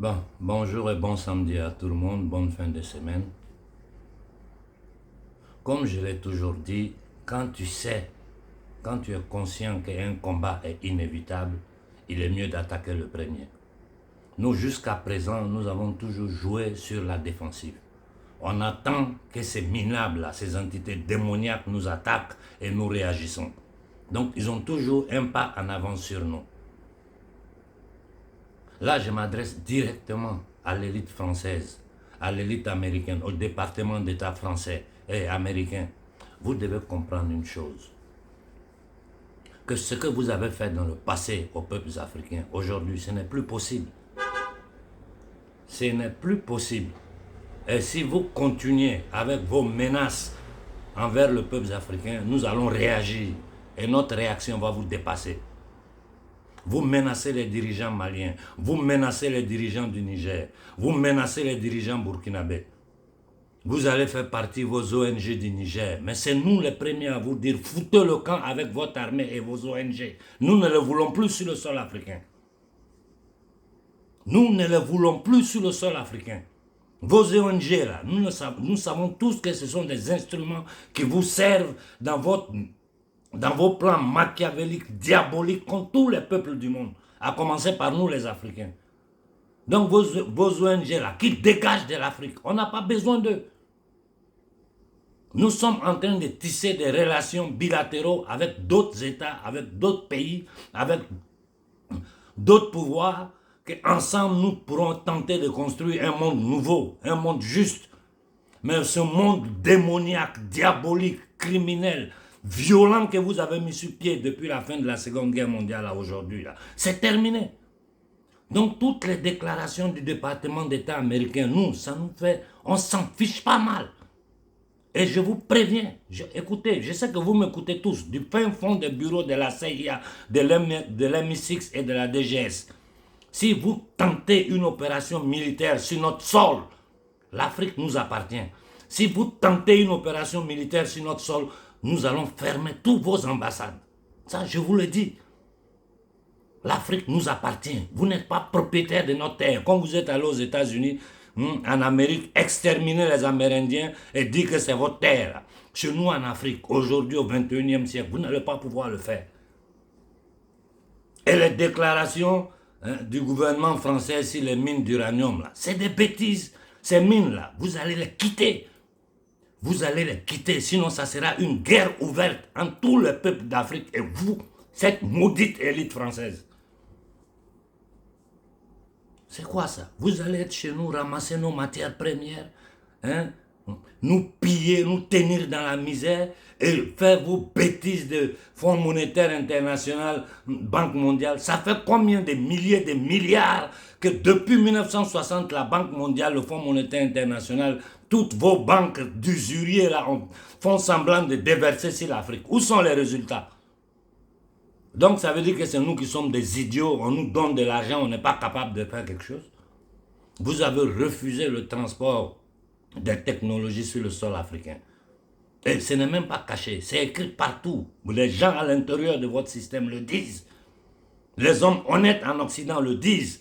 Bon, bonjour et bon samedi à tout le monde, bonne fin de semaine. Comme je l'ai toujours dit, quand tu es conscient qu'un combat est inévitable, il est mieux d'attaquer le premier. Nous, jusqu'à présent, nous avons toujours joué sur la défensive. On attend que ces minables, ces entités démoniaques nous attaquent et nous réagissons. Donc, ils ont toujours un pas en avant sur nous. Là, je m'adresse directement à l'élite française, à l'élite américaine, au département d'État français et américain. Vous devez comprendre une chose, que ce que vous avez fait dans le passé aux peuples africains, aujourd'hui, ce n'est plus possible. Ce n'est plus possible. Et si vous continuez avec vos menaces envers le peuple africain, nous allons réagir et notre réaction va vous dépasser. Vous menacez les dirigeants maliens, vous menacez les dirigeants du Niger, vous menacez les dirigeants burkinabés. Vous allez faire partie vos ONG du Niger, mais c'est nous les premiers à vous dire foutez le camp avec votre armée et vos ONG. Nous ne le voulons plus sur le sol africain. Nous ne le voulons plus sur le sol africain. Vos ONG là, nous savons tous que ce sont des instruments qui vous servent dans vos plans machiavéliques, diaboliques contre tous les peuples du monde, à commencer par nous les Africains. Donc vos ONG là, qui dégagent de l'Afrique, on n'a pas besoin d'eux. Nous sommes en train de tisser des relations bilatéraux avec d'autres États, avec d'autres pays, avec d'autres pouvoirs, qu'ensemble nous pourrons tenter de construire un monde nouveau, un monde juste. Mais ce monde démoniaque, diabolique, criminel, violent que vous avez mis sur pied depuis la fin de la Seconde Guerre mondiale à aujourd'hui, c'est terminé. Donc toutes les déclarations du département d'État américain, nous, ça nous fait, on s'en fiche pas mal. Et je vous préviens, écoutez, je sais que vous m'écoutez tous, du fin fond des bureaux de la CIA, de l'MI6 et de la DGS. Si vous tentez une opération militaire sur notre sol, l'Afrique nous appartient. Si vous tentez une opération militaire sur notre sol, nous allons fermer toutes vos ambassades. Ça, je vous le dis. L'Afrique nous appartient. Vous n'êtes pas propriétaire de notre terre. Quand vous êtes allé aux États-Unis, en Amérique, exterminer les Amérindiens et dire que c'est votre terre. Chez nous en Afrique, aujourd'hui au XXIe siècle, vous n'allez pas pouvoir le faire. Et les déclarations du gouvernement français sur les mines d'uranium, c'est des bêtises. Ces mines-là, vous allez les quitter. Vous allez les quitter, sinon ça sera une guerre ouverte entre tous les peuples d'Afrique et vous, cette maudite élite française. C'est quoi ça? Vous allez être chez nous, ramasser nos matières premières, nous piller, nous tenir dans la misère et faire vos bêtises de Fonds monétaire international, Banque mondiale. Ça fait combien de milliers de milliards que depuis 1960, la Banque mondiale, le Fonds monétaire international, toutes vos banques d'usuriers là font semblant de déverser sur l'Afrique. Où sont les résultats? Donc ça veut dire que c'est nous qui sommes des idiots, on nous donne de l'argent, on n'est pas capable de faire quelque chose. Vous avez refusé le transport des technologies sur le sol africain. Et ce n'est même pas caché, c'est écrit partout. Les gens à l'intérieur de votre système le disent. Les hommes honnêtes en Occident le disent.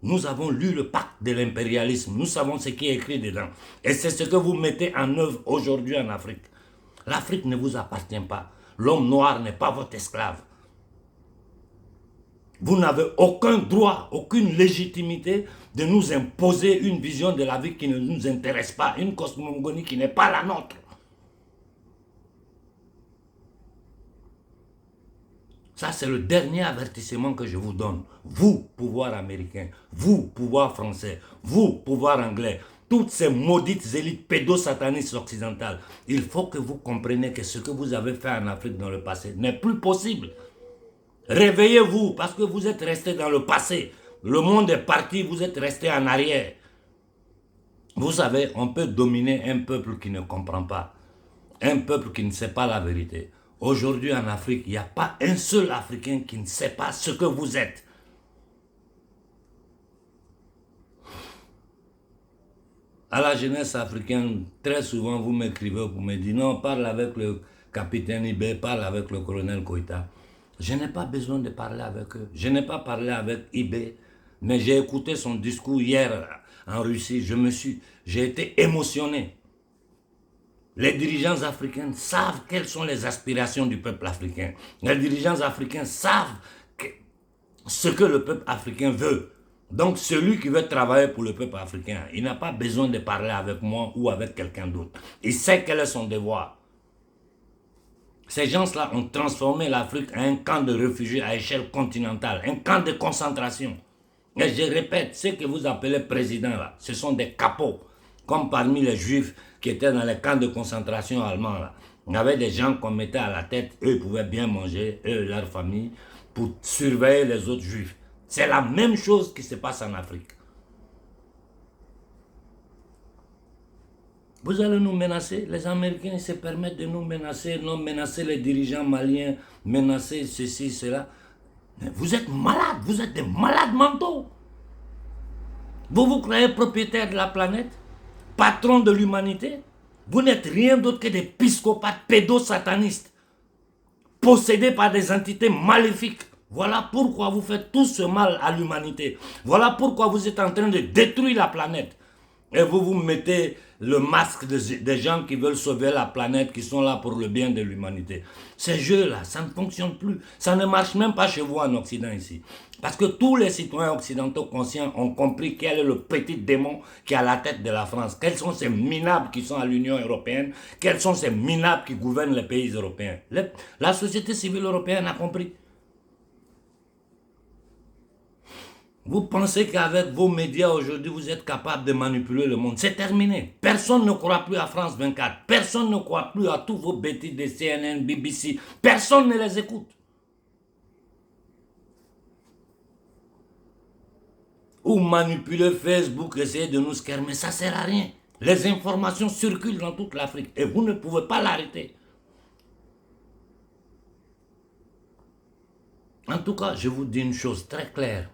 Nous avons lu le pacte de l'impérialisme, nous savons ce qui est écrit dedans. Et c'est ce que vous mettez en œuvre aujourd'hui en Afrique. L'Afrique ne vous appartient pas. L'homme noir n'est pas votre esclave. Vous n'avez aucun droit, aucune légitimité de nous imposer une vision de la vie qui ne nous intéresse pas, une cosmogonie qui n'est pas la nôtre. Ça, c'est le dernier avertissement que je vous donne. Vous, pouvoir américain, vous, pouvoir français, vous, pouvoir anglais, toutes ces maudites élites pédosatanistes occidentales, il faut que vous compreniez que ce que vous avez fait en Afrique dans le passé n'est plus possible. Réveillez-vous parce que vous êtes restés dans le passé. Le monde est parti, vous êtes restés en arrière. Vous savez, on peut dominer un peuple qui ne comprend pas. Un peuple qui ne sait pas la vérité. Aujourd'hui en Afrique, il n'y a pas un seul Africain qui ne sait pas ce que vous êtes. À la jeunesse africaine, très souvent vous m'écrivez pour me dire non, parle avec le capitaine Ibé, parle avec le colonel Koïta. Je n'ai pas besoin de parler avec eux. Je n'ai pas parlé avec Ibé Mais j'ai écouté son discours hier en Russie, j'ai été émotionné. Les dirigeants africains savent quelles sont les aspirations du peuple africain. Les dirigeants africains savent ce que le peuple africain veut. Donc celui qui veut travailler pour le peuple africain, il n'a pas besoin de parler avec moi ou avec quelqu'un d'autre. Il sait quel est son devoir. Ces gens-là ont transformé l'Afrique en un camp de réfugiés à échelle continentale, un camp de concentration. Et je répète, ceux que vous appelez présidents là, ce sont des capots, comme parmi les juifs qui étaient dans les camps de concentration allemands là. Il y avait des gens qu'on mettait à la tête, eux ils pouvaient bien manger, eux et leur famille, pour surveiller les autres juifs. C'est la même chose qui se passe en Afrique. Vous allez nous menacer, les Américains se permettent de nous menacer, non menacer les dirigeants maliens, menacer ceci, cela. Mais vous êtes malades, vous êtes des malades mentaux. Vous vous croyez propriétaire de la planète, patron de l'humanité. Vous n'êtes rien d'autre que des psychopathes pédosatanistes, possédés par des entités maléfiques. Voilà pourquoi vous faites tout ce mal à l'humanité. Voilà pourquoi vous êtes en train de détruire la planète. Et vous vous mettez le masque des gens qui veulent sauver la planète, qui sont là pour le bien de l'humanité. Ces jeux-là, ça ne fonctionne plus. Ça ne marche même pas chez vous en Occident ici. Parce que tous les citoyens occidentaux conscients ont compris quel est le petit démon qui est à la tête de la France. Quels sont ces minables qui sont à l'Union européenne. Quels sont ces minables qui gouvernent les pays européens. La société civile européenne a compris. Vous pensez qu'avec vos médias aujourd'hui, vous êtes capable de manipuler le monde. C'est terminé. Personne ne croit plus à France 24. Personne ne croit plus à tous vos bêtises de CNN, BBC. Personne ne les écoute. Ou manipuler Facebook, essayer de nous skermer, ça ne sert à rien. Les informations circulent dans toute l'Afrique et vous ne pouvez pas l'arrêter. En tout cas, je vous dis une chose très claire.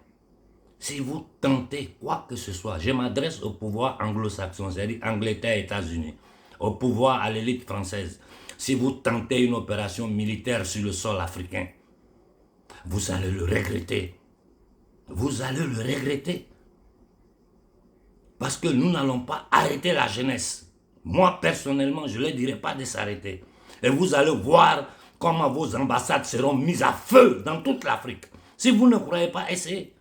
Si vous tentez quoi que ce soit, je m'adresse au pouvoir anglo-saxon, c'est-à-dire Angleterre et États-Unis, au pouvoir, à l'élite française. Si vous tentez une opération militaire sur le sol africain, vous allez le regretter. Vous allez le regretter. Parce que nous n'allons pas arrêter la jeunesse. Moi, personnellement, je ne leur dirai pas de s'arrêter. Et vous allez voir comment vos ambassades seront mises à feu dans toute l'Afrique. Si vous ne croyez pas, essayez.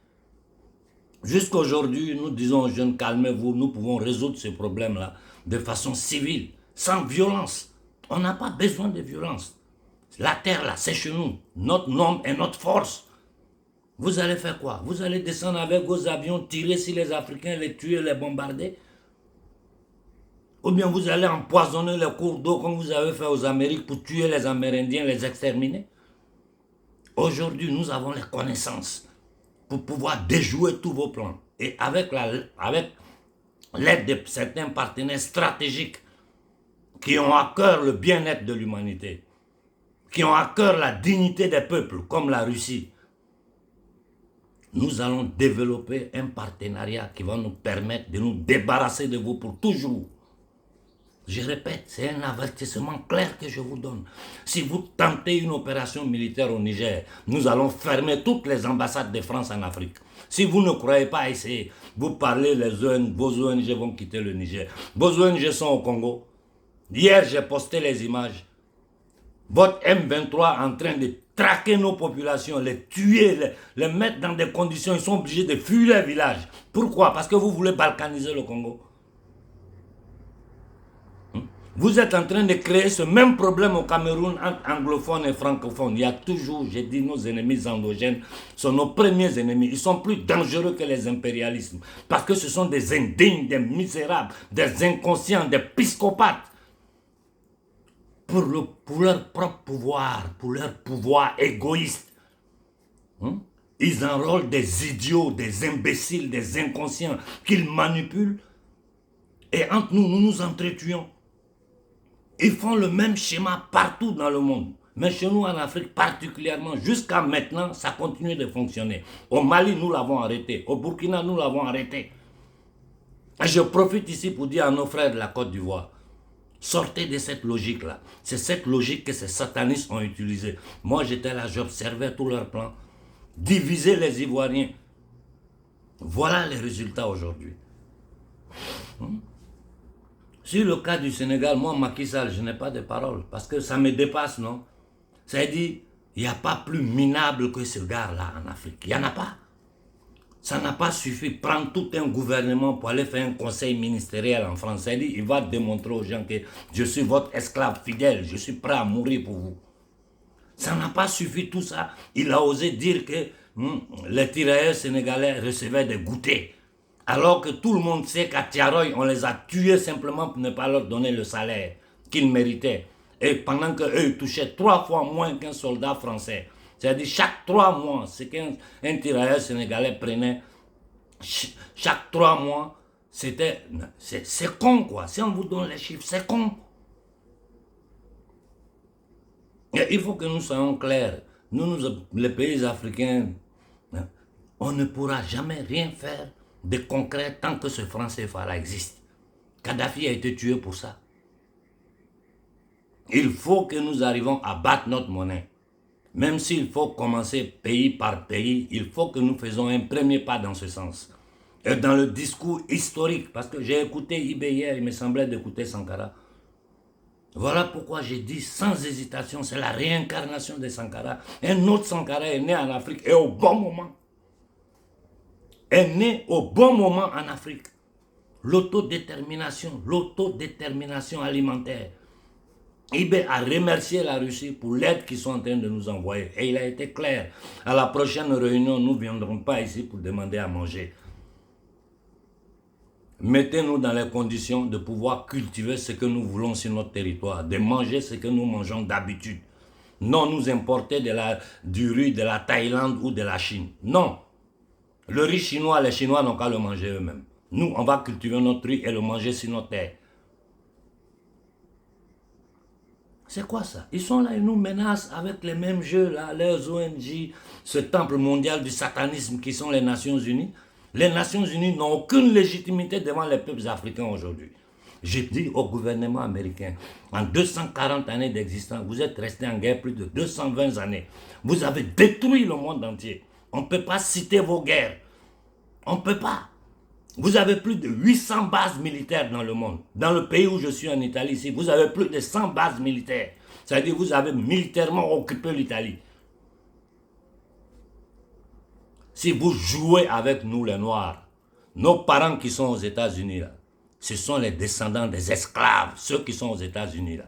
Jusqu'aujourd'hui, nous disons aux jeunes, calmez-vous, nous pouvons résoudre ce problème-là de façon civile, sans violence. On n'a pas besoin de violence. La terre, là, c'est chez nous. Notre nom et notre force. Vous allez faire quoi? Vous allez descendre avec vos avions, tirer sur les Africains, les tuer, les bombarder? Ou bien vous allez empoisonner les cours d'eau comme vous avez fait aux Amériques pour tuer les Amérindiens, les exterminer? Aujourd'hui, nous avons les connaissances pour pouvoir déjouer tous vos plans. Et avec l'aide de certains partenaires stratégiques qui ont à cœur le bien-être de l'humanité, qui ont à cœur la dignité des peuples, comme la Russie, nous allons développer un partenariat qui va nous permettre de nous débarrasser de vous pour toujours. Je répète, c'est un avertissement clair que je vous donne. Si vous tentez une opération militaire au Niger, nous allons fermer toutes les ambassades de France en Afrique. Si vous ne croyez pas, essayez. Vous parlez, vos ONG vont quitter le Niger. Vos ONG sont au Congo. Hier, j'ai posté les images. Votre M23 en train de traquer nos populations, les tuer, les mettre dans des conditions, ils sont obligés de fuir les villages. Pourquoi? Parce que vous voulez balkaniser le Congo. Vous êtes en train de créer ce même problème au Cameroun entre anglophones et francophones. Il y a toujours, j'ai dit, nos ennemis endogènes sont nos premiers ennemis. Ils sont plus dangereux que les impérialismes. Parce que ce sont des indignes, des misérables, des inconscients, des psychopathes. Pour leur propre pouvoir, pour leur pouvoir égoïste. Ils enrôlent des idiots, des imbéciles, des inconscients qu'ils manipulent. Et entre nous, nous nous entretuons. Ils font le même schéma partout dans le monde. Mais chez nous en Afrique particulièrement, jusqu'à maintenant, ça continue de fonctionner. Au Mali, nous l'avons arrêté. Au Burkina, nous l'avons arrêté. Et je profite ici pour dire à nos frères de la Côte d'Ivoire, sortez de cette logique-là. C'est cette logique que ces satanistes ont utilisée. Moi, j'étais là, j'observais tous leurs plans. Diviser les Ivoiriens. Voilà les résultats aujourd'hui. Sur le cas du Sénégal, moi, Macky Sall, je n'ai pas de parole parce que ça me dépasse, non? C'est-à-dire, il n'y a pas plus minable que ce gars-là en Afrique. Il n'y en a pas. Ça n'a pas suffi de prendre tout un gouvernement pour aller faire un conseil ministériel en France. C'est-à-dire, il va démontrer aux gens que je suis votre esclave fidèle, je suis prêt à mourir pour vous. Ça n'a pas suffi tout ça. Il a osé dire que les tirailleurs sénégalais recevaient des goûters. Alors que tout le monde sait qu'à Tiaroy, on les a tués simplement pour ne pas leur donner le salaire qu'ils méritaient. Et pendant qu'eux touchaient 3 fois moins qu'un soldat français. C'est-à-dire chaque 3 mois, c'est qu'un tirailleur sénégalais prenait, chaque 3 mois, c'était... C'est con quoi, si on vous donne les chiffres, c'est con. Et il faut que nous soyons clairs. Nous, les pays africains, on ne pourra jamais rien faire de concret tant que ce franc CFA-là existe. Kadhafi a été tué pour ça. Il faut que nous arrivions à battre notre monnaie. Même s'il faut commencer pays par pays, il faut que nous faisons un premier pas dans ce sens. Et dans le discours historique, parce que j'ai écouté Ibé hier, il me semblait d'écouter Sankara. Voilà pourquoi j'ai dit sans hésitation, c'est la réincarnation de Sankara. Un autre Sankara est né en Afrique et au bon moment. Est né au bon moment en Afrique. L'autodétermination alimentaire. Ibé a remercié la Russie pour l'aide qu'ils sont en train de nous envoyer. Et il a été clair. À la prochaine réunion, nous ne viendrons pas ici pour demander à manger. Mettez-nous dans les conditions de pouvoir cultiver ce que nous voulons sur notre territoire, de manger ce que nous mangeons d'habitude. Non nous importer du riz de la Thaïlande ou de la Chine. Non. Le riz chinois, les Chinois n'ont qu'à le manger eux-mêmes. Nous, on va cultiver notre riz et le manger sur notre terre. C'est quoi ça? Ils sont là, ils nous menacent avec les mêmes jeux, là, leurs ONG, ce temple mondial du satanisme qui sont les Nations Unies. Les Nations Unies n'ont aucune légitimité devant les peuples africains aujourd'hui. J'ai dit au gouvernement américain, en 240 années d'existence, vous êtes resté en guerre plus de 220 années. Vous avez détruit le monde entier. On ne peut pas citer vos guerres. On ne peut pas. Vous avez plus de 800 bases militaires dans le monde. Dans le pays où je suis en Italie, ici, vous avez plus de 100 bases militaires. C'est-à-dire que vous avez militairement occupé l'Italie. Si vous jouez avec nous les Noirs, nos parents qui sont aux États-Unis, ce sont les descendants des esclaves, ceux qui sont aux États-Unis.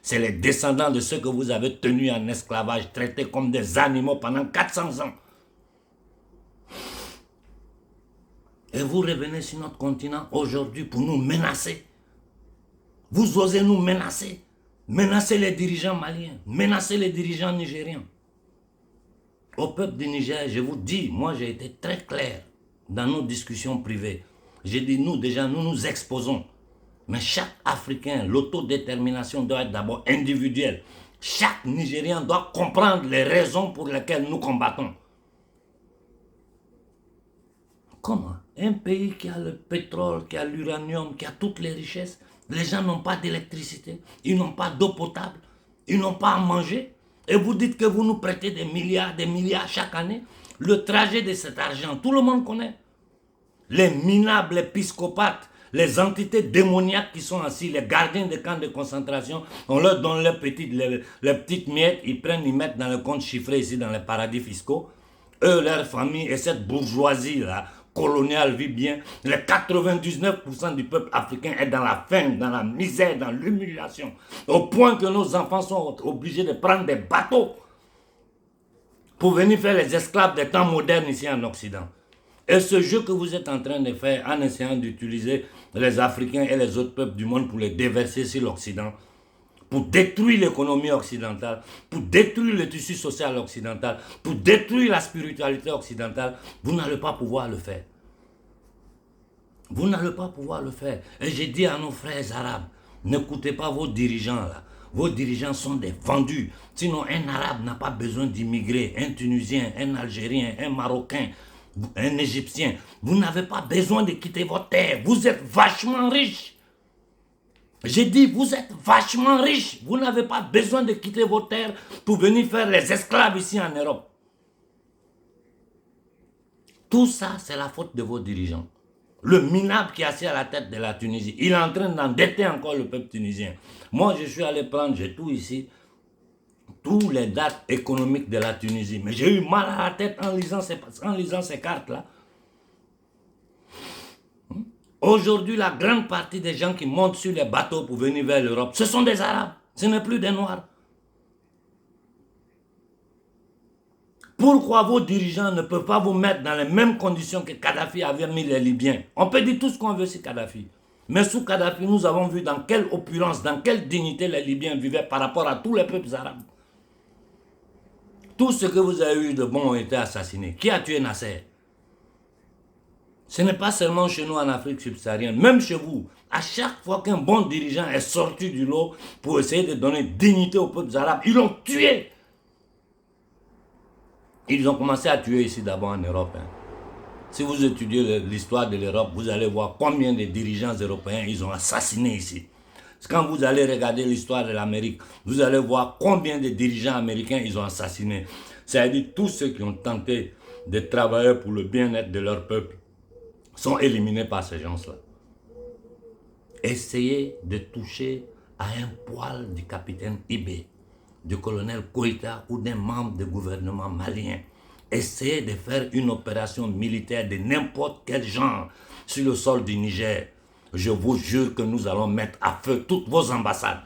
C'est les descendants de ceux que vous avez tenus en esclavage, traités comme des animaux pendant 400 ans. Et vous revenez sur notre continent aujourd'hui pour nous menacer. Vous osez nous menacer. Menacer les dirigeants maliens. Menacer les dirigeants nigériens. Au peuple du Niger, je vous dis, moi j'ai été très clair dans nos discussions privées. J'ai dit, nous déjà, nous nous exposons. Mais chaque Africain, l'autodétermination doit être d'abord individuelle. Chaque Nigérien doit comprendre les raisons pour lesquelles nous combattons. Comment? Un pays qui a le pétrole, qui a l'uranium, qui a toutes les richesses, les gens n'ont pas d'électricité, ils n'ont pas d'eau potable, ils n'ont pas à manger. Et vous dites que vous nous prêtez des milliards chaque année. Le trajet de cet argent, tout le monde connaît. Les minables, les psychopathes, les entités démoniaques qui sont assis, les gardiens des camps de concentration, on leur donne les petites miettes, ils prennent, ils mettent dans le compte chiffré ici dans les paradis fiscaux. Eux, leur famille et cette bourgeoisie-là, coloniale vit bien. Les 99% du peuple africain est dans la faim, dans la misère, dans l'humiliation. Au point que nos enfants sont obligés de prendre des bateaux pour venir faire les esclaves des temps modernes ici en Occident. Et ce jeu que vous êtes en train de faire en essayant d'utiliser les Africains et les autres peuples du monde pour les déverser sur l'Occident, pour détruire l'économie occidentale, pour détruire le tissu social occidental, pour détruire la spiritualité occidentale, vous n'allez pas pouvoir le faire. Vous n'allez pas pouvoir le faire. Et j'ai dit à nos frères arabes, n'écoutez pas vos dirigeants là. Vos dirigeants sont des vendus. Sinon, un arabe n'a pas besoin d'immigrer. Un Tunisien, un Algérien, un Marocain, un Égyptien. Vous n'avez pas besoin de quitter votre terre. Vous êtes vachement riches. J'ai dit, vous êtes vachement riches. Vous n'avez pas besoin de quitter vos terres pour venir faire les esclaves ici en Europe. Tout ça, c'est la faute de vos dirigeants. Le minable qui est assis à la tête de la Tunisie, il est en train d'endetter encore le peuple tunisien. Moi, je suis allé prendre, j'ai tout ici, tous les dates économiques de la Tunisie. Mais j'ai eu mal à la tête en lisant ces cartes-là. Aujourd'hui, la grande partie des gens qui montent sur les bateaux pour venir vers l'Europe, ce sont des Arabes, ce n'est plus des Noirs. Pourquoi vos dirigeants ne peuvent pas vous mettre dans les mêmes conditions que Kadhafi avait mis les Libyens? On peut dire tout ce qu'on veut sur Kadhafi. Mais sous Kadhafi, nous avons vu dans quelle opulence, dans quelle dignité les Libyens vivaient par rapport à tous les peuples arabes. Tout ce que vous avez eu de bon ont été assassinés. Qui a tué Nasser? Ce n'est pas seulement chez nous en Afrique subsaharienne, même chez vous. À chaque fois qu'un bon dirigeant est sorti du lot pour essayer de donner dignité aux peuples arabes, ils l'ont tué. Ils ont commencé à tuer ici d'abord en Europe. Si vous étudiez l'histoire de l'Europe, vous allez voir combien de dirigeants européens ils ont assassinés ici. Quand vous allez regarder l'histoire de l'Amérique, vous allez voir combien de dirigeants américains ils ont assassinés. C'est-à-dire tous ceux qui ont tenté de travailler pour le bien-être de leur peuple sont éliminés par ces gens-là. Essayez de toucher à un poil du capitaine Ibé, du colonel Koïta ou d'un membre du gouvernement malien. Essayez de faire une opération militaire de n'importe quel genre sur le sol du Niger. Je vous jure que nous allons mettre à feu toutes vos ambassades.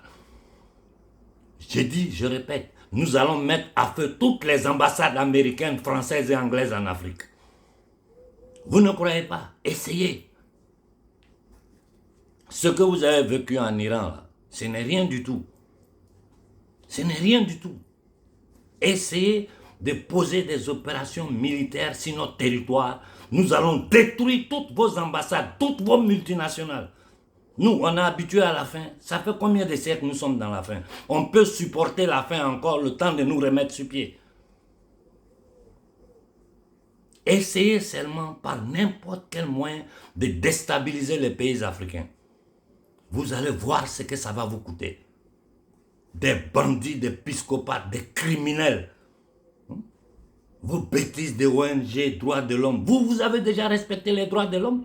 Je dis, je répète, nous allons mettre à feu toutes les ambassades américaines, françaises et anglaises en Afrique. Vous ne croyez pas? Essayez. Ce que vous avez vécu en Iran, là, ce n'est rien du tout. Ce n'est rien du tout. Essayez de poser des opérations militaires sur notre territoire. Nous allons détruire toutes vos ambassades, toutes vos multinationales. Nous, on est habitués à la faim. Ça fait combien de siècles nous sommes dans la faim? On peut supporter la faim encore le temps de nous remettre sur pied. Essayez seulement par n'importe quel moyen de déstabiliser les pays africains. Vous allez voir ce que ça va vous coûter. Des bandits, des psychopathes, des criminels. Vos bêtises de ONG, droits de l'homme. Vous avez déjà respecté les droits de l'homme?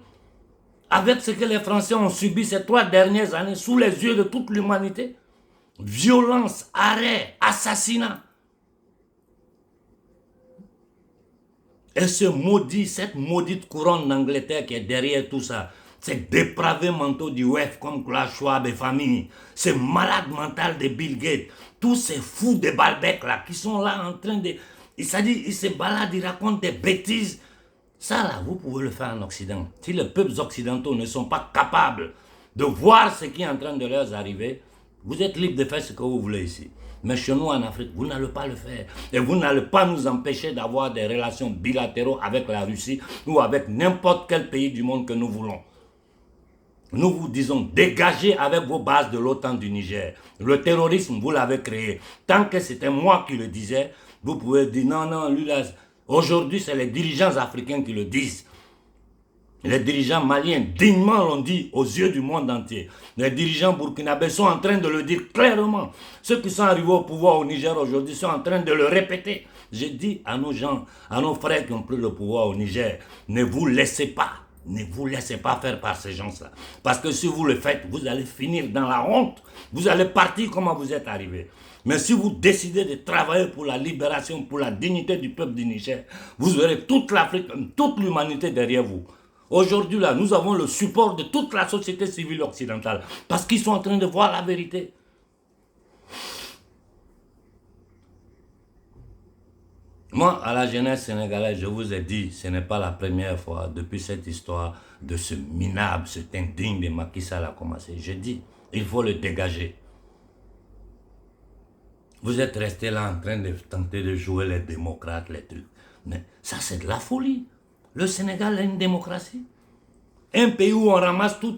Avec ce que les Français ont subi ces 3 dernières années sous les yeux de toute l'humanité? Violence, arrêt, assassinat. Et cette maudite couronne d'Angleterre qui est derrière tout ça, ces dépravés mentaux du WEF comme Klaus Schwab et famille, ces malades mentales de Bill Gates, tous ces fous de Balbec là qui sont là en train de... Ils se baladent, ils racontent des bêtises. Ça là, vous pouvez le faire en Occident. Si les peuples occidentaux ne sont pas capables de voir ce qui est en train de leur arriver, vous êtes libre de faire ce que vous voulez ici. Mais chez nous en Afrique, vous n'allez pas le faire. Et vous n'allez pas nous empêcher d'avoir des relations bilatérales avec la Russie ou avec n'importe quel pays du monde que nous voulons. Nous vous disons, dégagez avec vos bases de l'OTAN du Niger. Le terrorisme, vous l'avez créé. Tant que c'était moi qui le disais, vous pouvez dire non, lui là. Aujourd'hui, c'est les dirigeants africains qui le disent. Les dirigeants maliens dignement l'ont dit aux yeux du monde entier. Les dirigeants burkinabés sont en train de le dire clairement. Ceux qui sont arrivés au pouvoir au Niger aujourd'hui sont en train de le répéter. Je dis à nos gens, à nos frères qui ont pris le pouvoir au Niger, ne vous laissez pas faire par ces gens-là. Parce que si vous le faites, vous allez finir dans la honte. Vous allez partir comme vous êtes arrivé. Mais si vous décidez de travailler pour la libération, pour la dignité du peuple du Niger, vous aurez toute l'Afrique, toute l'humanité derrière vous. Aujourd'hui, là, nous avons le support de toute la société civile occidentale parce qu'ils sont en train de voir la vérité. Moi, à la jeunesse sénégalaise, je vous ai dit, ce n'est pas la première fois depuis cette histoire de ce minable, cet indigne de Macky Sall a commencé. Je dis, il faut le dégager. Vous êtes restés là en train de tenter de jouer les démocrates, les trucs. Mais ça, c'est de la folie. Le Sénégal a une démocratie. Un pays où on ramasse tout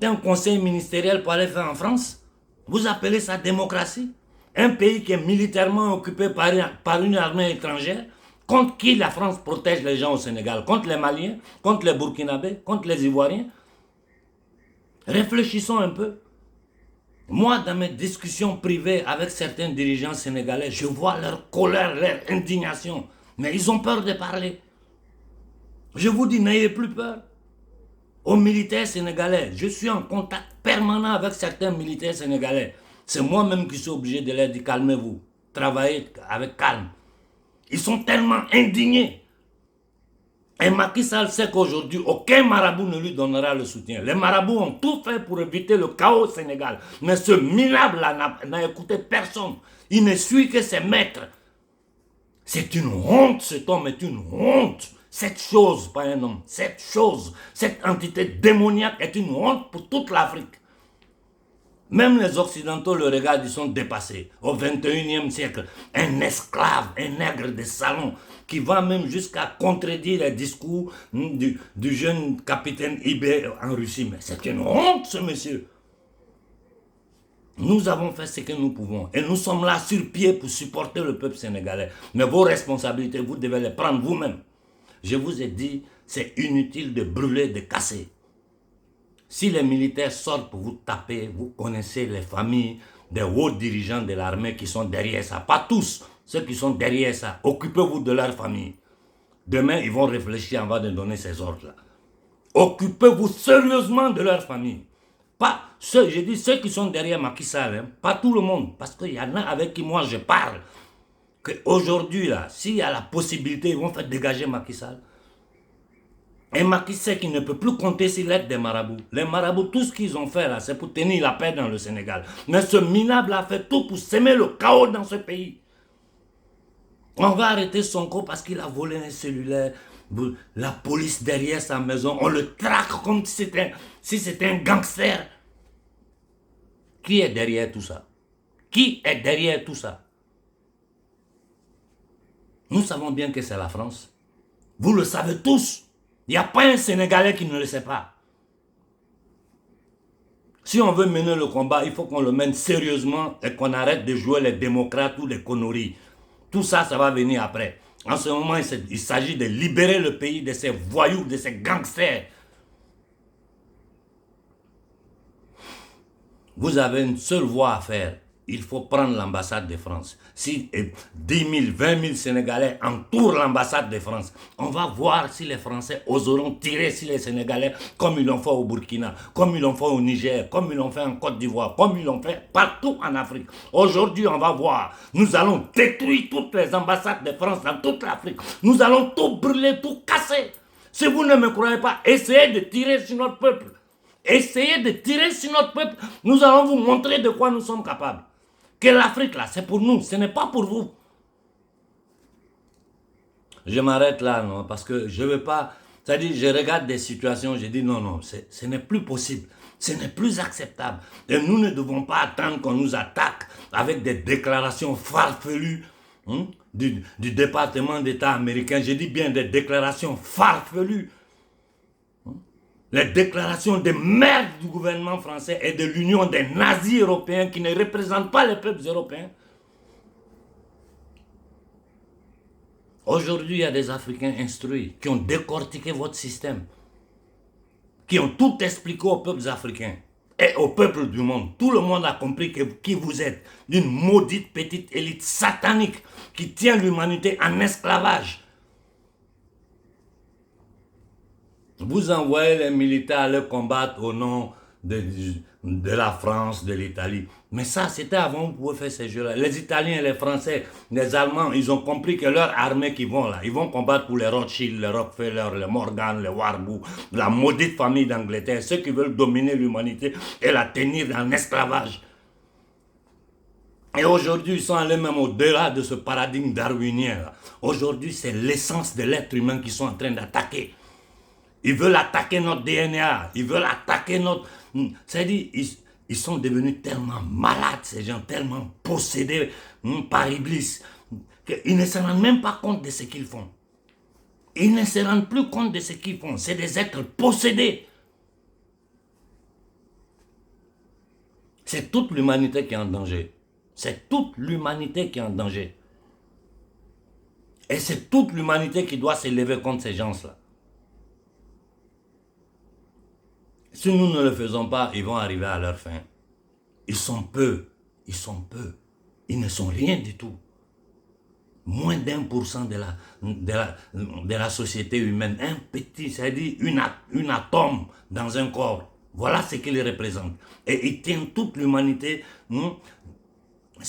un conseil ministériel pour aller faire en France. Vous appelez ça démocratie? Un pays qui est militairement occupé par une armée étrangère. Contre qui la France protège les gens au Sénégal? Contre les Maliens? Contre les Burkinabés? Contre les Ivoiriens? Réfléchissons un peu. Moi, dans mes discussions privées avec certains dirigeants sénégalais, je vois leur colère, leur indignation. Mais ils ont peur de parler. Je vous dis, n'ayez plus peur. Aux militaires sénégalais, je suis en contact permanent avec certains militaires sénégalais. C'est moi-même qui suis obligé de leur dire, calmez-vous, travaillez avec calme. Ils sont tellement indignés. Et Macky Sall sait qu'aujourd'hui, aucun marabout ne lui donnera le soutien. Les marabouts ont tout fait pour éviter le chaos au Sénégal. Mais ce minable-là n'a écouté personne. Il ne suit que ses maîtres. C'est une honte, cet homme est une honte. Cette chose, pas un homme, cette chose, cette entité démoniaque est une honte pour toute l'Afrique. Même les Occidentaux le regardent, ils sont dépassés. Au 21e siècle, un esclave, un nègre de salon, qui va même jusqu'à contredire les discours du jeune capitaine Ibé en Russie. Mais c'est une honte, ce monsieur. Nous avons fait ce que nous pouvons. Et nous sommes là sur pied pour supporter le peuple sénégalais. Mais vos responsabilités, vous devez les prendre vous-même. Je vous ai dit, c'est inutile de brûler, de casser. Si les militaires sortent pour vous taper, vous connaissez les familles des hauts dirigeants de l'armée qui sont derrière ça. Pas tous, ceux qui sont derrière ça. Occupez-vous de leur famille. Demain, ils vont réfléchir avant de donner ces ordres-là. Occupez-vous sérieusement de leur famille. Pas ceux, je dis ceux qui sont derrière Macky Sall, hein, pas tout le monde. Parce qu'il y en a avec qui moi je parle. Qu'aujourd'hui, là, s'il y a la possibilité, ils vont faire dégager Macky Sall. Et Macky sait qu'il ne peut plus compter sur l'aide des marabouts. Les marabouts, tout ce qu'ils ont fait là, c'est pour tenir la paix dans le Sénégal. Mais ce minable a fait tout pour semer le chaos dans ce pays. On va arrêter Sonko parce qu'il a volé un cellulaire. La police derrière sa maison, on le traque comme si c'était un gangster. Qui est derrière tout ça? Qui est derrière tout ça? Nous savons bien que c'est la France. Vous le savez tous. Il n'y a pas un Sénégalais qui ne le sait pas. Si on veut mener le combat, il faut qu'on le mène sérieusement et qu'on arrête de jouer les démocrates ou les conneries. Tout ça, ça va venir après. En ce moment, il s'agit de libérer le pays de ces voyous, de ces gangsters. Vous avez une seule voie à faire. Il faut prendre l'ambassade de France. Si 10 000, 20 000 Sénégalais entourent l'ambassade de France, on va voir si les Français oseront tirer sur les Sénégalais comme ils l'ont fait au Burkina, comme ils l'ont fait au Niger, comme ils l'ont fait en Côte d'Ivoire, comme ils l'ont fait partout en Afrique. Aujourd'hui, on va voir. Nous allons détruire toutes les ambassades de France dans toute l'Afrique. Nous allons tout brûler, tout casser. Si vous ne me croyez pas, essayez de tirer sur notre peuple. Essayez de tirer sur notre peuple. Nous allons vous montrer de quoi nous sommes capables. Que l'Afrique, là, c'est pour nous, ce n'est pas pour vous. Je m'arrête là, non, parce que je ne veux pas... C'est-à-dire, je regarde des situations, je dis non, non, ce n'est plus possible. Ce n'est plus acceptable. Et nous ne devons pas attendre qu'on nous attaque avec des déclarations farfelues du département d'État américain. Je dis bien des déclarations farfelues. Les déclarations des maires du gouvernement français et de l'Union des nazis européens qui ne représentent pas les peuples européens. Aujourd'hui, il y a des Africains instruits qui ont décortiqué votre système, qui ont tout expliqué aux peuples africains et aux peuples du monde. Tout le monde a compris qui vous êtes, d'une maudite petite élite satanique qui tient l'humanité en esclavage. Vous envoyez les militaires à le combattre au nom de la France, de l'Italie. Mais ça, c'était avant, vous pouvez faire ces jeux-là. Les Italiens, les Français, les Allemands, ils ont compris que leur armée qui vont là, ils vont combattre pour les Rothschild, les Rockefeller, les Morgan, les Warburg, la maudite famille d'Angleterre, ceux qui veulent dominer l'humanité et la tenir en esclavage. Et aujourd'hui, ils sont allés même au-delà de ce paradigme darwinien. Aujourd'hui, c'est l'essence de l'être humain qu'ils sont en train d'attaquer. Ils veulent attaquer notre DNA, ils veulent attaquer notre... C'est-à-dire, ils sont devenus tellement malades, ces gens, tellement possédés par Iblis, qu'ils ne se rendent même pas compte de ce qu'ils font. Ils ne se rendent plus compte de ce qu'ils font. C'est des êtres possédés. C'est toute l'humanité qui est en danger. C'est toute l'humanité qui est en danger. Et c'est toute l'humanité qui doit s'élever contre ces gens-là. Si nous ne le faisons pas, ils vont arriver à leur fin. Ils sont peu. Ils sont peu. Ils ne sont rien du tout. Moins d'1% de la société humaine. Un petit, c'est-à-dire une atome dans un corps. Voilà ce qu'il représente. Et il tient toute l'humanité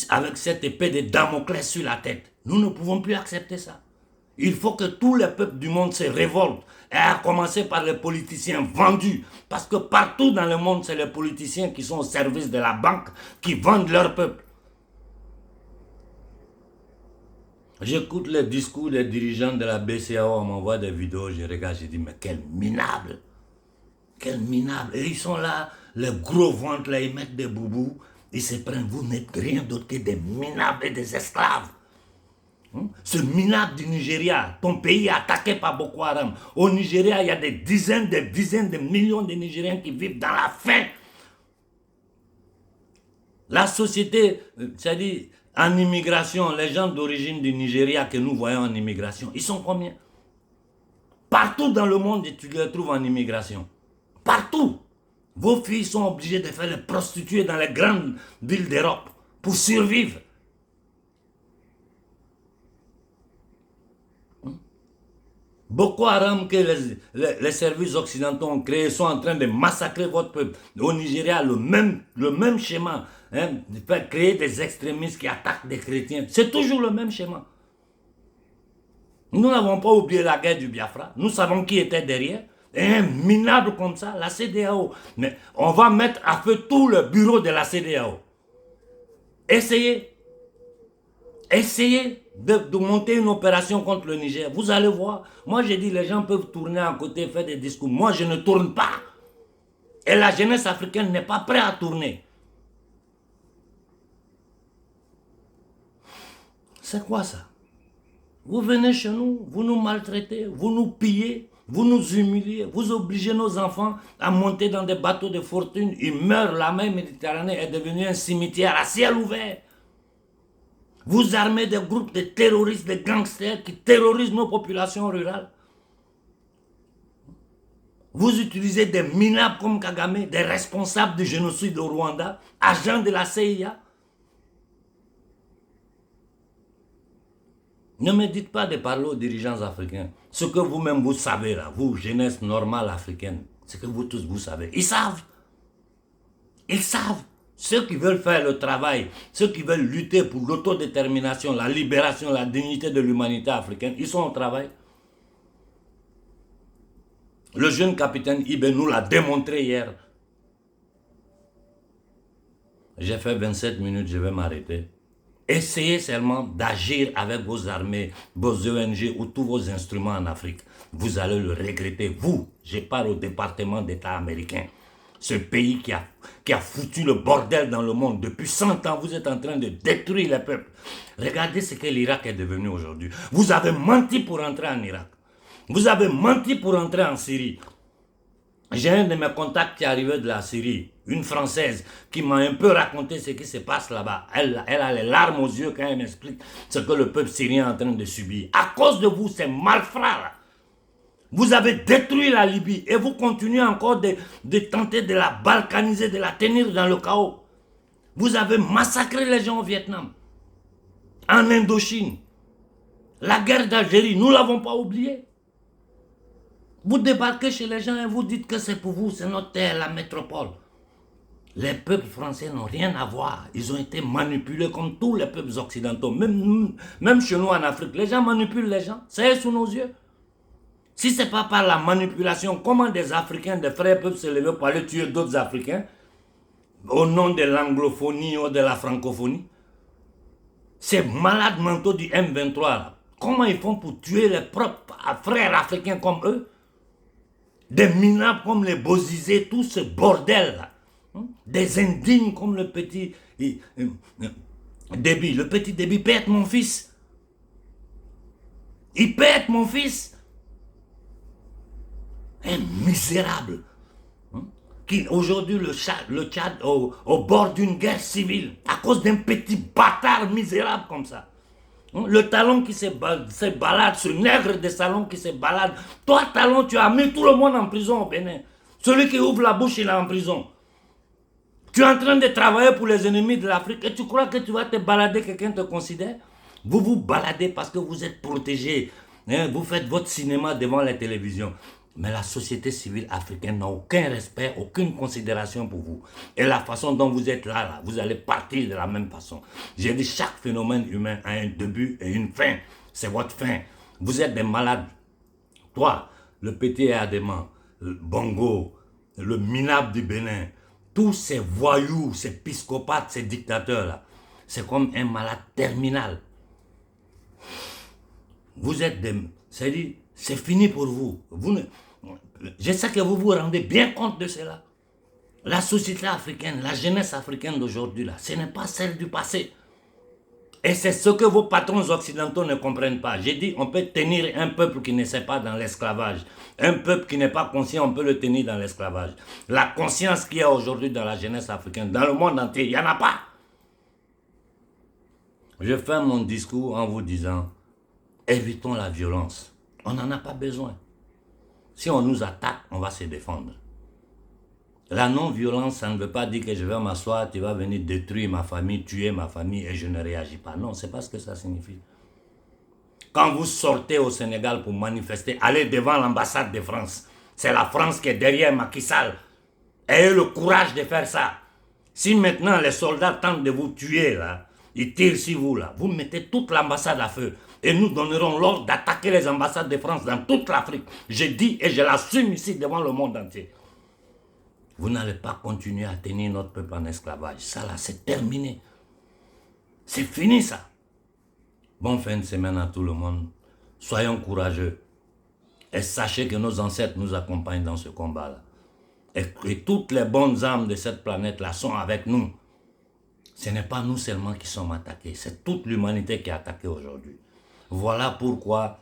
avec cette épée de Damoclès sur la tête. Nous ne pouvons plus accepter ça. Il faut que tous les peuples du monde se révoltent, et à commencer par les politiciens vendus. Parce que partout dans le monde, c'est les politiciens qui sont au service de la banque, qui vendent leur peuple. J'écoute les discours des dirigeants de la BCAO, on m'envoie des vidéos, je regarde, je dis, mais quel minable. Quel minable. Et ils sont là, les gros ventres, là, ils mettent des boubous, ils se prennent, vous n'êtes rien d'autre que des minables et des esclaves. Ce minable du Nigeria, ton pays est attaqué par Boko Haram. Au Nigeria, il y a des dizaines de millions de Nigériens qui vivent dans la faim. La société, c'est-à-dire en immigration, les gens d'origine du Nigeria que nous voyons en immigration, ils sont combien? Partout dans le monde, tu les trouves en immigration. Partout. Vos filles sont obligées de faire les prostituées dans les grandes villes d'Europe pour survivre. Boko Haram que les services occidentaux ont créé sont en train de massacrer votre peuple. Au Nigeria, le même schéma, de faire créer des extrémistes qui attaquent des chrétiens. C'est toujours le même schéma. Nous n'avons pas oublié la guerre du Biafra. Nous savons qui était derrière. Et un minable comme ça, la CEDEAO. Mais on va mettre à feu tout le bureau de la CEDEAO. Essayez de monter une opération contre le Niger. Vous allez voir. Moi, j'ai dit, les gens peuvent tourner à côté, faire des discours. Moi, je ne tourne pas. Et la jeunesse africaine n'est pas prête à tourner. C'est quoi ça? Vous venez chez nous, vous nous maltraitez, vous nous pillez, vous nous humiliez, vous obligez nos enfants à monter dans des bateaux de fortune. Ils meurent, la mer Méditerranée est devenue un cimetière à ciel ouvert. Vous armez des groupes de terroristes, de gangsters qui terrorisent nos populations rurales. Vous utilisez des minables comme Kagame, des responsables du génocide au Rwanda, agents de la CIA. Ne me dites pas de parler aux dirigeants africains. Ce que vous-même vous savez là, vous, jeunesse normale africaine, ce que vous tous vous savez. Ils savent. Ils savent. Ceux qui veulent faire le travail, ceux qui veulent lutter pour l'autodétermination, la libération, la dignité de l'humanité africaine, ils sont au travail. Le jeune capitaine Ibe nous l'a démontré hier. J'ai fait 27 minutes, je vais m'arrêter. Essayez seulement d'agir avec vos armées, vos ONG ou tous vos instruments en Afrique. Vous allez le regretter. Vous, je parle au département d'État américain. Ce pays qui a foutu le bordel dans le monde. Depuis 100 ans, vous êtes en train de détruire les peuples. Regardez ce que l'Irak est devenu aujourd'hui. Vous avez menti pour entrer en Irak. Vous avez menti pour entrer en Syrie. J'ai un de mes contacts qui est arrivé de la Syrie, une Française, qui m'a un peu raconté ce qui se passe là-bas. Elle a les larmes aux yeux quand elle m'explique ce que le peuple syrien est en train de subir. À cause de vous, ces malfrats là. Vous avez détruit la Libye et vous continuez encore de tenter de la balkaniser, de la tenir dans le chaos. Vous avez massacré les gens au Vietnam, en Indochine. La guerre d'Algérie, nous ne l'avons pas oublié. Vous débarquez chez les gens et vous dites que c'est pour vous, c'est notre terre, la métropole. Les peuples français n'ont rien à voir. Ils ont été manipulés comme tous les peuples occidentaux. Même chez nous en Afrique, les gens manipulent les gens. C'est sous nos yeux. Si ce n'est pas par la manipulation, comment des Africains, des frères peuvent se lever pour aller tuer d'autres Africains au nom de l'anglophonie ou de la francophonie? Ces malades mentaux du M23, là, comment ils font pour tuer les propres frères africains comme eux? Des minables comme les Bozizé, tout ce bordel-là. Des indignes comme le petit Déby. Le petit Déby peut être mon fils. Il peut être mon fils. Un misérable. Qui aujourd'hui le Tchad au bord d'une guerre civile. À cause d'un petit bâtard misérable comme ça. Le talon qui se balade, ce nègre de salon qui se balade. Toi, talon, tu as mis tout le monde en prison au Bénin. Celui qui ouvre la bouche, il est en prison. Tu es en train de travailler pour les ennemis de l'Afrique et tu crois que tu vas te balader, quelqu'un te considère? Vous vous baladez parce que vous êtes protégés. Hein, vous faites votre cinéma devant la télévision. Mais la société civile africaine n'a aucun respect, aucune considération pour vous. Et la façon dont vous êtes là, vous allez partir de la même façon. J'ai dit, chaque phénomène humain a un début et une fin. C'est votre fin. Vous êtes des malades. Toi, le petit Adéman, le Bongo, le minable du Bénin, tous ces voyous, ces psychopathes, ces dictateurs-là, c'est comme un malade terminal. Vous êtes des... C'est-à-dire, c'est fini pour vous. Je sais que vous vous rendez bien compte de cela. La société africaine, la jeunesse africaine d'aujourd'hui, là, ce n'est pas celle du passé. Et c'est ce que vos patrons occidentaux ne comprennent pas. J'ai dit, on peut tenir un peuple qui ne sait pas dans l'esclavage. Un peuple qui n'est pas conscient, on peut le tenir dans l'esclavage. La conscience qu'il y a aujourd'hui dans la jeunesse africaine, dans le monde entier, il n'y en a pas. Je fais mon discours en vous disant, évitons la violence. On n'en a pas besoin. Si on nous attaque, on va se défendre. La non-violence, ça ne veut pas dire que je vais m'asseoir, tu vas venir détruire ma famille, tuer ma famille et je ne réagis pas. Non, ce n'est pas ce que ça signifie. Quand vous sortez au Sénégal pour manifester, allez devant l'ambassade de France. C'est la France qui est derrière Macky Sall. Ayez le courage de faire ça. Si maintenant les soldats tentent de vous tuer, là, ils tirent sur vous, là, vous mettez toute l'ambassade à feu. Et nous donnerons l'ordre d'attaquer les ambassades de France dans toute l'Afrique. Je dis et je l'assume ici devant le monde entier. Vous n'allez pas continuer à tenir notre peuple en esclavage. Ça là, c'est terminé. C'est fini ça. Bonne fin de semaine à tout le monde. Soyons courageux. Et sachez que nos ancêtres nous accompagnent dans ce combat-là. Et toutes les bonnes âmes de cette planète-là sont avec nous. Ce n'est pas nous seulement qui sommes attaqués. C'est toute l'humanité qui est attaquée aujourd'hui. Voilà pourquoi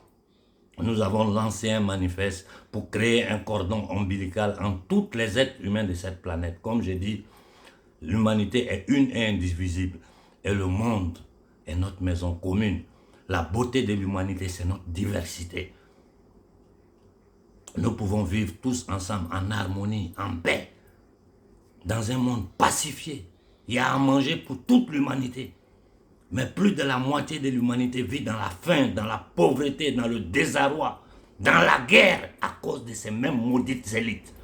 nous avons lancé un manifeste pour créer un cordon ombilical entre tous les êtres humains de cette planète. Comme je dis, l'humanité est une et indivisible. Et le monde est notre maison commune. La beauté de l'humanité, c'est notre diversité. Nous pouvons vivre tous ensemble en harmonie, en paix, dans un monde pacifié. Il y a à manger pour toute l'humanité. Mais plus de la moitié de l'humanité vit dans la faim, dans la pauvreté, dans le désarroi, dans la guerre à cause de ces mêmes maudites élites.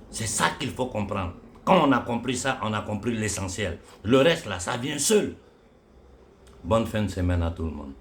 C'est ça qu'il faut comprendre. Quand on a compris ça, on a compris l'essentiel. Le reste là, ça vient seul. Bonne fin de semaine à tout le monde.